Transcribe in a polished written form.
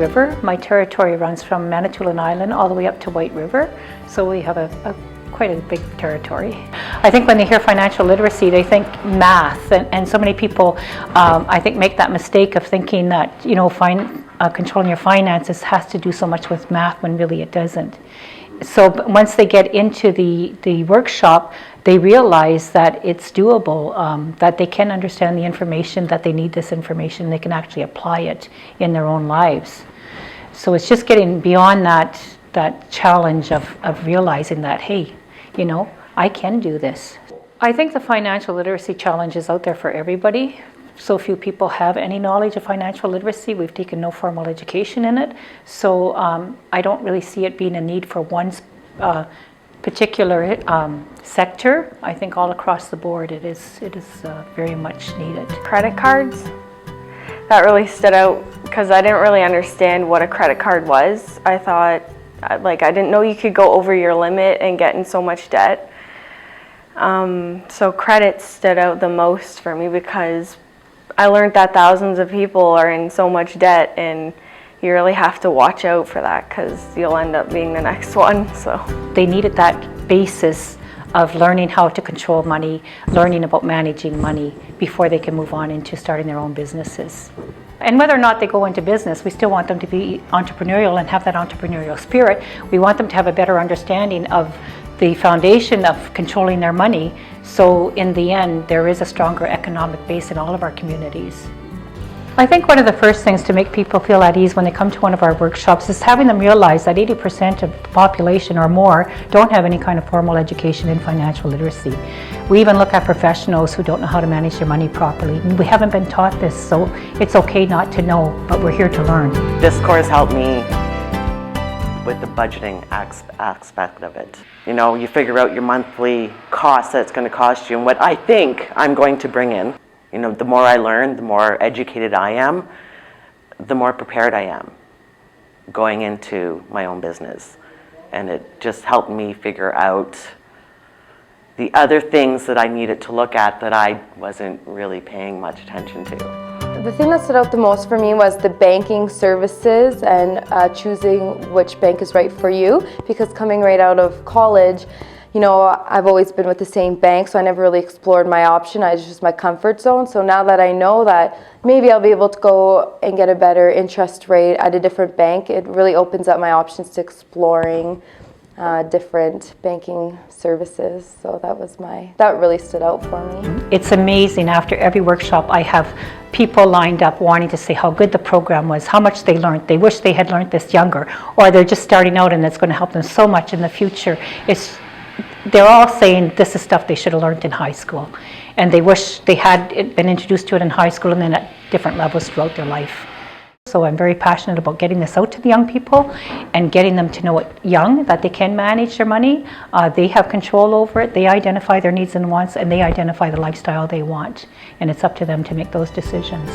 River. My territory runs from Manitoulin Island all the way up to White River, so we have quite a big territory. I think when they hear financial literacy, they think math, and so many people, I think, make that mistake of thinking that, you know, controlling your finances has to do so much with math when really it doesn't. So once they get into the workshop, they realize that it's doable, that they can understand the information, that they need this information, they can actually apply it in their own lives. So it's just getting beyond that challenge of realizing that, hey, you know, I can do this. I think the financial literacy challenge is out there for everybody. So few people have any knowledge of financial literacy. We've taken no formal education in it. So I don't really see it being a need for one particular sector. I think all across the board it is very much needed. Credit cards, that really stood out because I didn't really understand what a credit card was. I thought, I didn't know you could go over your limit and get in so much debt. So credit stood out the most for me because I learned that thousands of people are in so much debt, and you really have to watch out for that because you'll end up being the next one. So they needed that basis of learning how to control money, learning about managing money before they can move on into starting their own businesses. And whether or not they go into business, we still want them to be entrepreneurial and have that entrepreneurial spirit. We want them to have a better understanding of the foundation of controlling their money, so in the end there is a stronger economic base in all of our communities. I think one of the first things to make people feel at ease when they come to one of our workshops is having them realize that 80% of the population or more don't have any kind of formal education in financial literacy. We even look at professionals who don't know how to manage their money properly. We haven't been taught this, so it's okay not to know, but we're here to learn. This course helped me with the budgeting aspect of it. You know, you figure out your monthly cost that it's going to cost you and what I think I'm going to bring in. You know, the more I learn, the more educated I am, the more prepared I am going into my own business. And it just helped me figure out the other things that I needed to look at that I wasn't really paying much attention to. The thing that stood out the most for me was the banking services and choosing which bank is right for you, because coming right out of college, you know, I've always been with the same bank, so I never really explored my option. I was just my comfort zone. So now that I know that maybe I'll be able to go and get a better interest rate at a different bank, it really opens up my options to exploring different banking services. So that really stood out for me. It's amazing. After every workshop, I have people lined up wanting to say how good the program was, how much they learned. They wish they had learned this younger, or they're just starting out and it's going to help them so much in the future. They're all saying this is stuff they should have learned in high school, and they wish they had been introduced to it in high school and then at different levels throughout their life. So I'm very passionate about getting this out to the young people and getting them to know it young, that they can manage their money, they have control over it, they identify their needs and wants, and they identify the lifestyle they want, and it's up to them to make those decisions.